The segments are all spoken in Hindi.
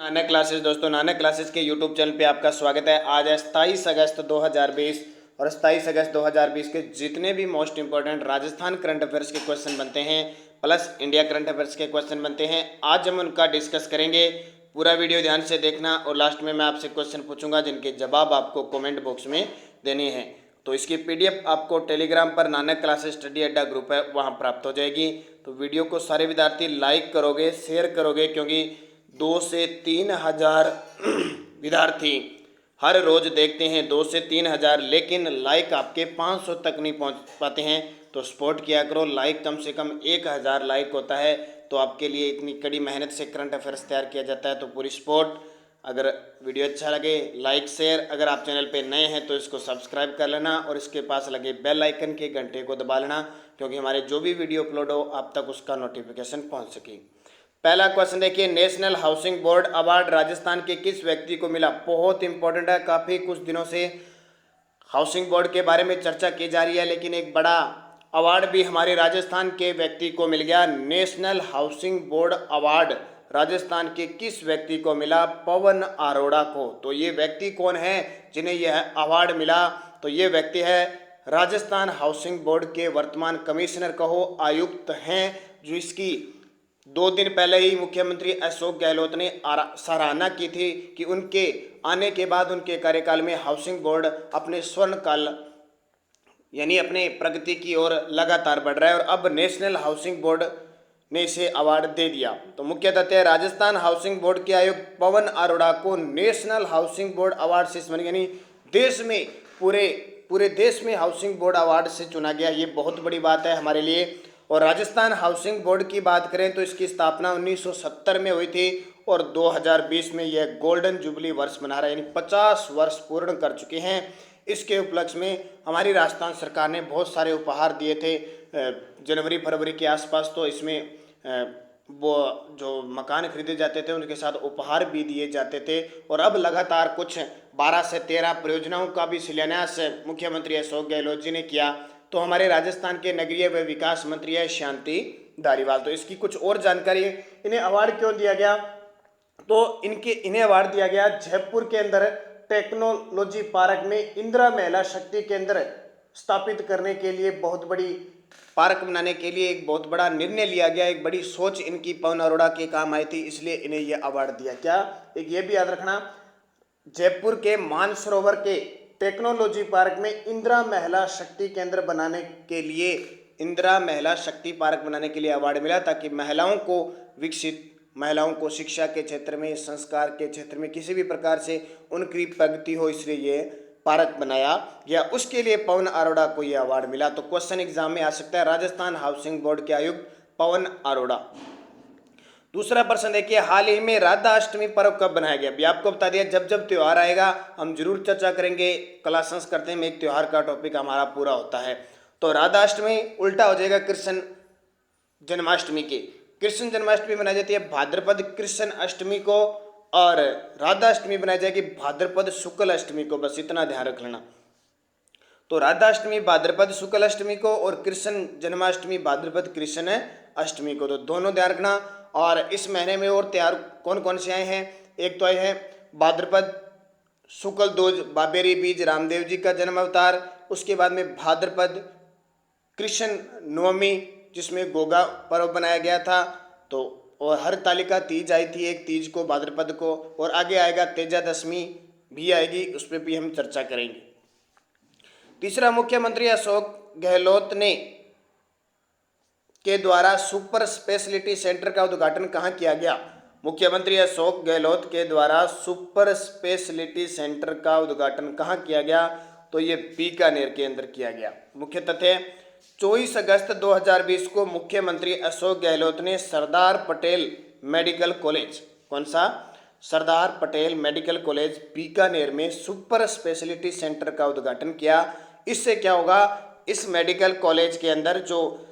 नानक क्लासेस दोस्तों, नानक क्लासेस के यूट्यूब चैनल पे आपका स्वागत है। आज है 27 अगस्त 2020 और 27 अगस्त 2020 के जितने भी most important Rajasthan current affairs के क्वेश्चन बनते हैं प्लस इंडिया करंट अफेयर्स के क्वेश्चन बनते हैं, आज हम उनका डिस्कस करेंगे। पूरा वीडियो ध्यान से देखना और लास्ट में मैं आपसे क्वेश्चन पूछूंगा जिनके जवाब आपको कॉमेंट बॉक्स में देने हैं। तो इसकी पीडीएफ आपको टेलीग्राम पर नानक क्लासेस स्टडी अड्डा ग्रुप है वहाँ प्राप्त हो जाएगी। तो वीडियो को सारे विद्यार्थी लाइक करोगे, शेयर करोगे, क्योंकि 2 से 3 हज़ार विद्यार्थी हर रोज़ देखते हैं, 2 से 3 हज़ार, लेकिन लाइक आपके 500 तक नहीं पहुंच पाते हैं। तो सपोर्ट किया करो, लाइक कम से कम 1000 लाइक होता है तो आपके लिए इतनी कड़ी मेहनत से करंट अफेयर्स तैयार किया जाता है। तो पूरी सपोर्ट। अगर वीडियो अच्छा लगे लाइक शेयर, अगर आप चैनल पे नए हैं तो इसको सब्सक्राइब कर लेना और इसके पास लगे बेल आइकन के घंटे को दबा लेना, क्योंकि हमारे जो भी वीडियो अपलोड हो आप तक उसका नोटिफिकेशन पहुंच सके। पहला क्वेश्चन देखिए, national housing board award Rajasthan के किस व्यक्ति को मिला? बहुत इंपॉर्टेंट है, काफ़ी कुछ दिनों से हाउसिंग बोर्ड के बारे में चर्चा की जा रही है, लेकिन एक बड़ा अवार्ड भी हमारे राजस्थान के व्यक्ति को मिल गया। National housing board award Rajasthan के किस व्यक्ति को मिला? पवन अरोड़ा को। तो ये व्यक्ति कौन है जिन्हें यह अवार्ड मिला? तो ये व्यक्ति है राजस्थान हाउसिंग बोर्ड के वर्तमान कमिश्नर कहो, आयुक्त हैं, जो इसकी 2 दिन पहले ही मुख्यमंत्री अशोक गहलोत ने सराहना की थी कि उनके आने के बाद उनके कार्यकाल में हाउसिंग बोर्ड अपने स्वर्णकाल यानी अपने प्रगति की ओर लगातार बढ़ रहा है, और अब नेशनल हाउसिंग बोर्ड ने इसे अवार्ड दे दिया। तो मुख्य तथ्य है, राजस्थान हाउसिंग बोर्ड के आयुक्त पवन अरोड़ा को नेशनल हाउसिंग बोर्ड अवार्ड से यानी देश में पूरे देश में हाउसिंग बोर्ड अवार्ड से चुना गया। ये बहुत बड़ी बात है हमारे लिए। और राजस्थान हाउसिंग बोर्ड की बात करें तो इसकी स्थापना 1970 में हुई थी और 2020 में यह गोल्डन जुबली वर्ष मना रहा है, यानी 50 वर्ष पूर्ण कर चुके हैं। इसके उपलक्ष्य में हमारी राजस्थान सरकार ने बहुत सारे उपहार दिए थे। जनवरी फरवरी के आसपास तो इसमें वो जो मकान खरीदे जाते थे उनके साथ उपहार भी दिए जाते थे, और अब लगातार कुछ 12 से 13 परियोजनाओं का भी शिलान्यास मुख्यमंत्री अशोक गहलोत जी ने किया। तो हमारे राजस्थान के नगरीय व विकास मंत्री है शांति धारीवाल। तो इसकी कुछ और जानकारी, इन्हें अवार्ड क्यों दिया गया? तो इन्हें अवार्ड दिया गया जयपुर के अंदर टेक्नोलॉजी पार्क में इंदिरा महिला शक्ति केंद्र स्थापित करने के लिए, बहुत बड़ी पार्क बनाने के लिए एक बहुत बड़ा निर्णय लिया गया। एक बड़ी सोच इनकी पवन अरोड़ा के काम आई थी, इसलिए इन्हें यह अवार्ड दिया। क्या एक ये भी याद रखना, जयपुर के मानसरोवर के टेक्नोलॉजी पार्क में इंदिरा महिला शक्ति केंद्र बनाने के लिए, इंदिरा महिला शक्ति पार्क बनाने के लिए अवार्ड मिला, ताकि महिलाओं को शिक्षा के क्षेत्र में, संस्कार के क्षेत्र में किसी भी प्रकार से उनकी प्रगति हो, इसलिए ये पार्क बनाया गया। उसके लिए पवन अरोड़ा को यह अवार्ड मिला। तो क्वेश्चन एग्जाम में आ सकता है, राजस्थान हाउसिंग बोर्ड के आयुक्त पवन अरोड़ा। दूसरा प्रश्न देखिए, हाल ही में राधा अष्टमी पर्व कब बनाया गया? अभी आपको बता दिया, जब जब त्यौहार आएगा हम जरूर चर्चा करेंगे। क्लास करते हैं एक त्यौहार का टॉपिक हमारा पूरा होता है। तो राधा अष्टमी उल्टा हो जाएगा कृष्ण जन्माष्टमी के। कृष्ण जन्माष्टमी बनाई जाती है भाद्रपद कृष्ण अष्टमी को, और राधा अष्टमी बनाई जाएगी भाद्रपद शुक्ल अष्टमी को। बस इतना ध्यान रख लेना। तो राधा अष्टमी भाद्रपद शुक्ल अष्टमी को और कृष्ण जन्माष्टमी भाद्रपद कृष्ण अष्टमी को, तो दोनों ध्यान रखना। और इस महीने में और त्योहार कौन कौन से आए हैं? एक तो आए हैं भाद्रपद शुक्ल दूज, बाबेरी बीज, रामदेव जी का जन्म अवतार। उसके बाद में भाद्रपद कृष्ण नवमी, जिसमें गोगा पर्व बनाया गया था। तो और हरतालिका तीज आई थी एक तीज को भाद्रपद को, और आगे आएगा तेजा दशमी भी आएगी, उस पर भी हम चर्चा करेंगे। तीसरा, मुख्यमंत्री अशोक गहलोत के द्वारा सुपर स्पेशलिटी सेंटर का उद्घाटन कहाँ किया गया? मुख्यमंत्री अशोक गहलोत के द्वारा सुपर स्पेशलिटी सेंटर का उद्घाटन कहाँ किया गया? तो ये बीकानेर के अंदर किया गया। मुख्य तथ्य, 24 अगस्त 2020 को मुख्यमंत्री अशोक गहलोत ने सरदार पटेल मेडिकल कॉलेज, कौन सा? सरदार पटेल मेडिकल कॉलेज बीकानेर में सुपर स्पेशलिटी सेंटर का उद्घाटन किया। इससे क्या होगा? इस मेडिकल कॉलेज के अंदर जो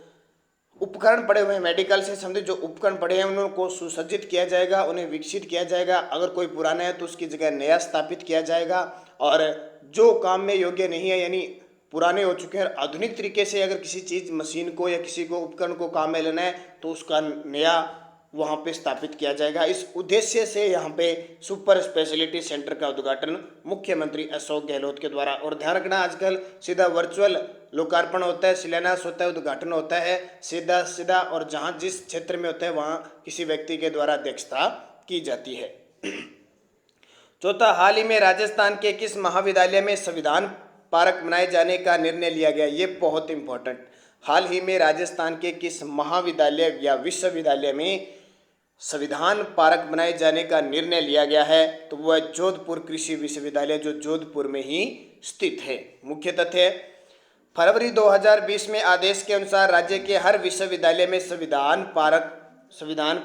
उपकरण पड़े हुए हैं, मेडिकल से संबंधित जो उपकरण पड़े हैं उनको सुसज्जित किया जाएगा, उन्हें विकसित किया जाएगा। अगर कोई पुराना है तो उसकी जगह नया स्थापित किया जाएगा, और जो काम में योग्य नहीं है, यानी पुराने हो चुके हैं, आधुनिक तरीके से अगर किसी चीज़ मशीन को या किसी को उपकरण को काम में लेना है तो उसका नया वहाँ पे स्थापित किया जाएगा। इस उद्देश्य से यहाँ पे सुपर स्पेशलिटी सेंटर का उद्घाटन मुख्यमंत्री अशोक गहलोत के द्वारा, और ध्यान रखना आजकल सीधा वर्चुअल लोकार्पण होता है, शिलान्यास होता है, उद्घाटन होता है सीधा सीधा, और जहाँ जिस क्षेत्र में होता है वहाँ किसी व्यक्ति के द्वारा अध्यक्षता की जाती है। चौथा, हाल ही में राजस्थान के किस महाविद्यालय में संविधान पार्क बनाए जाने का निर्णय लिया गया? ये बहुत इंपॉर्टेंट। हाल ही में राजस्थान के किस महाविद्यालय या विश्वविद्यालय में संविधान पार्क बनाए जाने का निर्णय लिया गया है? तो वह जोधपुर कृषि विश्वविद्यालय, जो जोधपुर में ही स्थित है। मुख्य तथ्य, फरवरी 2020 में आदेश के अनुसार राज्य के हर विश्वविद्यालय में संविधान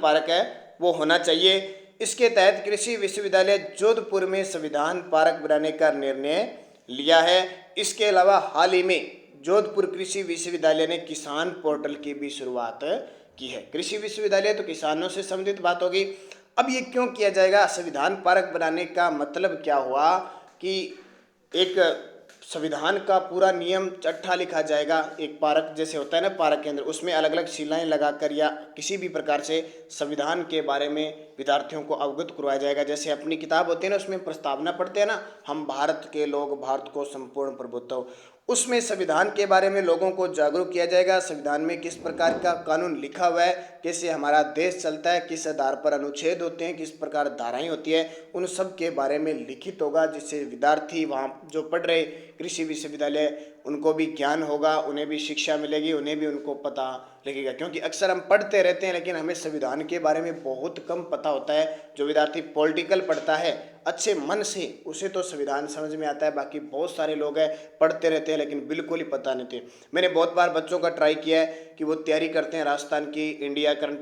पार्क है वो होना चाहिए। इसके तहत कृषि विश्वविद्यालय जोधपुर में संविधान पार्क बनाने का निर्णय लिया है। इसके अलावा हाल ही में जोधपुर कृषि विश्वविद्यालय ने किसान पोर्टल की भी शुरुआत की है। कृषि विश्वविद्यालय तो किसानों से संबंधित बात होगी। अब ये क्यों किया जाएगा? संविधान पार्क बनाने का मतलब क्या हुआ कि एक संविधान का पूरा नियम चट्टा लिखा जाएगा। एक पार्क जैसे होता है ना, पार्क के अंदर उसमें अलग अलग शिलाएं लगाकर या किसी भी प्रकार से संविधान के बारे में विद्यार्थियों को अवगत करवाया जाएगा। जैसे अपनी किताब होती है ना, उसमें प्रस्तावना पढ़ते हैं ना, हम भारत के लोग, भारत को संपूर्ण प्रभुत्व, उसमें संविधान के बारे में लोगों को जागरूक किया जाएगा। संविधान में किस प्रकार का कानून लिखा हुआ है, कैसे हमारा देश चलता है, किस आधार पर अनुच्छेद होते हैं, किस प्रकार धाराएं होती है, उन सब के बारे में लिखित होगा, जिससे विद्यार्थी वहाँ जो पढ़ रहे कृषि विश्वविद्यालय उनको भी ज्ञान होगा, उन्हें भी शिक्षा मिलेगी, उन्हें भी उनको पता लगेगा। क्योंकि अक्सर हम पढ़ते रहते हैं लेकिन हमें संविधान के बारे में बहुत कम पता होता है। जो विद्यार्थी पॉलिटिकल पढ़ता है अच्छे मन से, उसे तो संविधान समझ में आता है। बाकी बहुत सारे लोग हैं पढ़ते रहते हैं लेकिन बिल्कुल ही पता नहीं थे। मैंने बहुत बार बच्चों का ट्राई किया है कि वो तैयारी करते हैं राजस्थान की, इंडिया करंट,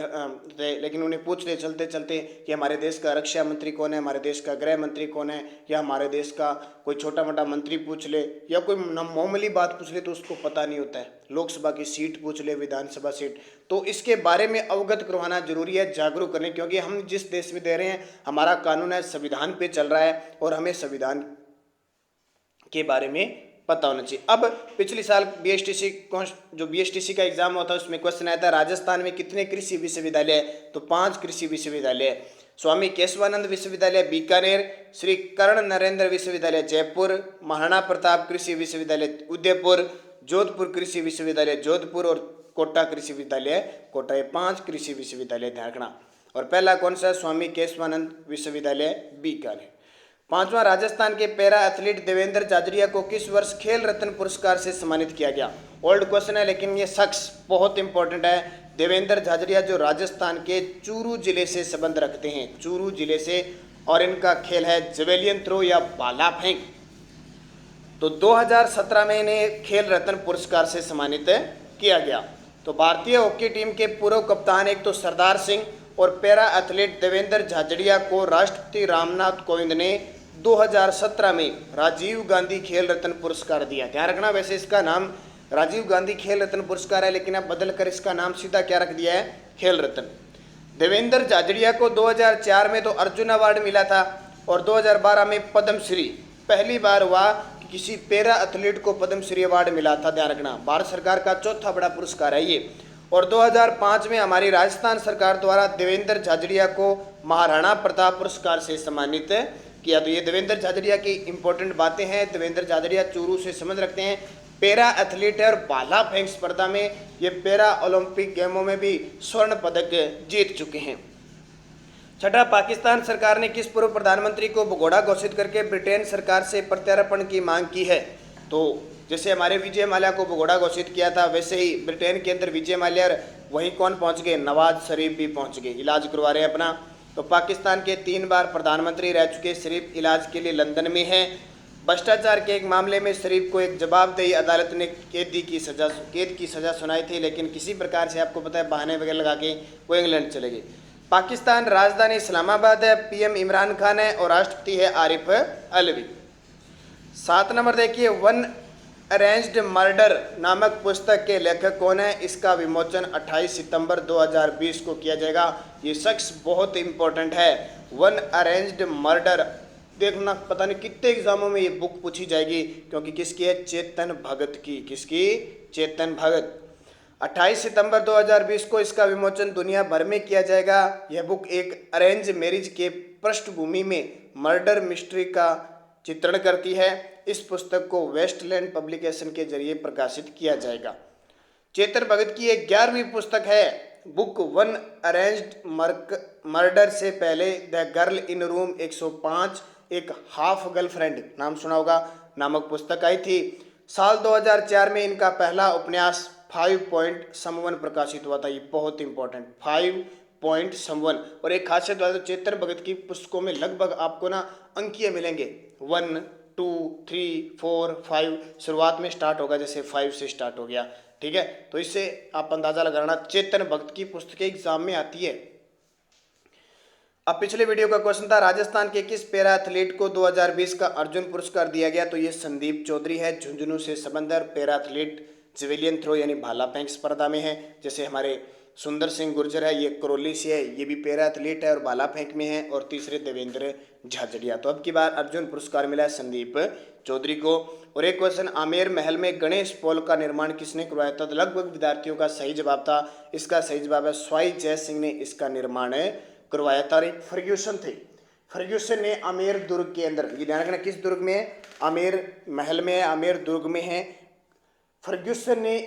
लेकिन उन्हें पूछते चलते चलते कि हमारे देश का रक्षा मंत्री कौन है, हमारे देश का गृह मंत्री कौन है, या हमारे देश का कोई छोटा मोटा मंत्री पूछ ले या कोई मामूली बात पूछ ले तो उसको पता नहीं होता है। लोकसभा की सीट पूछ ले, विधानसभा सीट, तो इसके बारे में अवगत करवाना जरूरी है, जागरूक करने। क्योंकि हम जिस देश में दे रहे हैं, हमारा कानून है, संविधान पे चल रहा है और हमें संविधान के बारे में पता होना चाहिए। अब पिछले साल बीएसटीसी का एग्जाम हुआ था, उसमें क्वेश्चन आया था राजस्थान में कितने कृषि विश्वविद्यालय है? तो 5 कृषि विश्वविद्यालय है। स्वामी केशवानंद विश्वविद्यालय बीकानेर, श्री कर्ण नरेंद्र विश्वविद्यालय जयपुर, महाराणा प्रताप कृषि विश्वविद्यालय उदयपुर, जोधपुर कृषि विश्वविद्यालय जोधपुर और कोटा कृषि विश्वविद्यालय कोटा। ये 5 कृषि विश्वविद्यालय ध्यान रखना। और पहला कौन सा? स्वामी केशवानंद विश्वविद्यालय बीकानेर। 5वां, राजस्थान के पैरा एथलीट देवेंद्र झाझड़िया को किस वर्ष खेल रत्न पुरस्कार से सम्मानित किया गया? ओल्ड क्वेश्चन है लेकिन ये शख्स बहुत इंपॉर्टेंट है। देवेंद्र झाझड़िया जो राजस्थान के चूरू जिले से संबंध रखते हैं, चूरू जिले से, और इनका खेल है जेवेलियन थ्रो या भाला फेंक। तो 2017 में इन्हें खेल रत्न पुरस्कार से सम्मानित किया गया। तो भारतीय हॉकी टीम के पूर्व कप्तान एक तो सरदार सिंह और पैरा एथलीट देवेंद्र झाझड़िया को राष्ट्रपति रामनाथ कोविंद ने 2017 में राजीव गांधी खेल रत्न पुरस्कार दिया। ध्यान रखना, वैसे इसका नाम राजीव गांधी खेल रत्न पुरस्कार है लेकिन अब बदल कर इसका नाम सीधा क्या रख दिया है? खेल रत्न। देवेंद्र झाझड़िया को 2004 में तो अर्जुन अवार्ड मिला था और 2012 में पद्मश्री। पहली बार हुआ कि किसी पैरा एथलीट को पद्मश्री अवार्ड मिला था। ध्यान रखना, भारत सरकार का चौथा बड़ा पुरस्कार है ये। और 2005 में हमारी राजस्थान सरकार द्वारा देवेंद्र झाझड़िया को महाराणा प्रताप पुरस्कार से सम्मानित किया। तो ये देवेंद्र झाझड़िया की इंपॉर्टेंट बातें हैं। देवेंद्र झाझड़िया चूरू से संबंध रखते हैं, पैरा एथलीट है और भाला फेंक स्पर्धा में ये पैरा ओलंपिक गेमों में भी स्वर्ण पदक जीत चुके हैं। छठा, पाकिस्तान सरकार ने किस पूर्व प्रधानमंत्री को भगोड़ा घोषित करके ब्रिटेन सरकार से प्रत्यार्पण की मांग की है? तो जैसे हमारे विजय माल्या को भगोड़ा घोषित किया था, वैसे ही ब्रिटेन के अंदर विजय माल्या, वहीं कौन पहुंच गए? नवाज शरीफ भी पहुंच गए, इलाज करवा रहे हैं अपना। तो पाकिस्तान के 3 बार प्रधानमंत्री रह चुके शरीफ इलाज के लिए लंदन में हैं। भ्रष्टाचार के एक मामले में शरीफ को एक जवाबदेही अदालत ने कैद की सजा सुनाई थी, लेकिन किसी प्रकार से आपको पता है बहाने वगैरह लगा के वो इंग्लैंड चले गए। पाकिस्तान राजधानी इस्लामाबाद है, पीएम इमरान खान है और राष्ट्रपति है आरिफ अलवी। 7 नंबर देखिए, वन अरेंज्ड मर्डर नामक पुस्तक के लेखक कौन है? इसका विमोचन 28 सितंबर 2020 को किया जाएगा। ये शख्स बहुत इंपॉर्टेंट है, वन अरेंज्ड मर्डर। देखना, पता नहीं कितने एग्जामों में ये बुक पूछी जाएगी, क्योंकि किसकी है? चेतन भगत की। किसकी? चेतन भगत। 28 सितंबर 2020 को इसका विमोचन दुनिया भर में किया जाएगा। यह बुक एक अरेंज मैरिज के पृष्ठभूमि में मर्डर मिस्ट्री का चित्रण करती है। इस पुस्तक को वेस्टलैंड पब्लिकेशन के जरिए प्रकाशित किया जाएगा। चेतन भगत की एक 11वीं पुस्तक है बुक वन अरेंज्ड मर्डर से पहले द गर्ल इन रूम 105 एक हाफ गर्लफ्रेंड नाम सुना होगा नामक पुस्तक आई थी। साल 2004 में इनका पहला उपन्यास 5 पॉइंट समवन प्रकाशित हुआ था। ये बहुत इंपॉर्टेंट 5 पॉइंट समवन। और एक खासियत बात, चेतन भगत की पुस्तकों में लगभग आपको ना अंकीय मिलेंगे 1 2 3 4 5 शुरुआत में स्टार्ट होगा, जैसे 5 से स्टार्ट हो गया। ठीक है, तो इससे आप अंदाजा लगाना चेतन भगत की पुस्तकें एग्जाम में आती है। अब पिछले वीडियो का क्वेश्चन था राजस्थान के किस पैरा एथलीट को 2020 का अर्जुन पुरस्कार दिया गया, तो ये संदीप चौधरी है। झुंझुनू से समंदर पैरा एथलीट जेवेलियन थ्रो यानी भाला फेंक स्पर्धा में है। जैसे हमारे सुंदर सिंह गुर्जर है, ये करौली से है, ये भी पैरा एथलीट है और भाला फेंक में है। और तीसरे देवेंद्र झाझड़िया। तो अब की बार अर्जुन पुरस्कार मिला है संदीप चौधरी को। और एक क्वेश्चन, आमेर महल में गणेश पोल का निर्माण किसने करवाया था, तो लगभग विद्यार्थियों का सही जवाब था। इसका सही जवाब है स्वाई जय सिंह ने इसका निर्माण करवाया था। और एक फर्ग्यूसन थे, फर्ग्यूसन ने आमेर दुर्ग के अंदर, ये ध्यान रखना किस दुर्ग में है, आमेर महल में है, आमेर दुर्ग में है। फर्ग्यूसन ने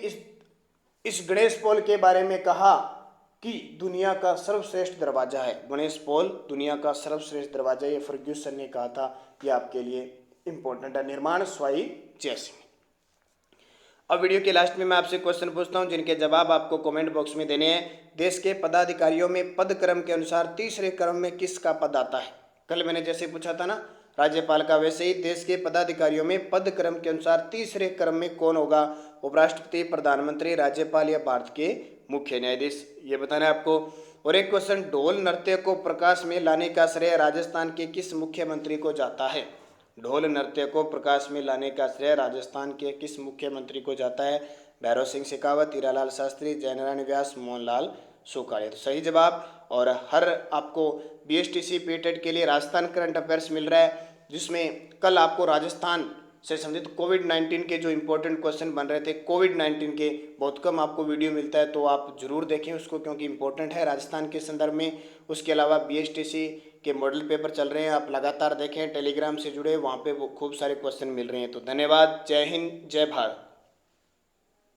इस गणेश पोल के बारे में कहा कि दुनिया का सर्वश्रेष्ठ दरवाजा है। गणेश पोल दुनिया का सर्वश्रेष्ठ दरवाजा, ये फर्ग्यूसन ने कहा था। ये आपके लिए इंपॉर्टेंट है। निर्माण स्वाई जय सिंह। अब वीडियो के लास्ट में मैं आपसे क्वेश्चन पूछता हूं जिनके जवाब आपको कमेंट बॉक्स में देने हैं। देश के पदाधिकारियों में पद क्रम के अनुसार तीसरे क्रम में किसका पद आता है। कल मैंने जैसे पूछा था ना राज्यपाल का, वैसे ही देश के पदाधिकारियों में पद क्रम के अनुसार तीसरे क्रम में कौन होगा, उपराष्ट्रपति, प्रधानमंत्री, राज्यपाल या भारत के मुख्य न्यायाधीश, ये बताना है आपको। और एक क्वेश्चन, ढोल नृत्य को प्रकाश में लाने का श्रेय राजस्थान के किस मुख्यमंत्री को जाता है। ढोल नृत्य को प्रकाश में लाने का श्रेय राजस्थान के किस मुख्यमंत्री को जाता है। भैरव सिंह शेखावत, हीरालाल शास्त्री, जयनारायण व्यास, मोहनलाल सुखाड़िया। तो सही जवाब। और हर आपको बीएसटीसी पीटेट के लिए राजस्थान करंट अफेयर्स मिल रहा है, जिसमें कल आपको राजस्थान से संबंधित कोविड-19 के जो इंपॉर्टेंट क्वेश्चन बन रहे थे, कोविड-19 के बहुत कम आपको वीडियो मिलता है, तो आप जरूर देखें उसको क्योंकि इंपॉर्टेंट है राजस्थान के संदर्भ में। उसके अलावा बीएसटीसी के मॉडल पेपर चल रहे हैं, आप लगातार देखें, टेलीग्राम से जुड़े, वहाँ पे वो खूब सारे क्वेश्चन मिल रहे हैं। तो धन्यवाद, जय हिंद, जय भारत।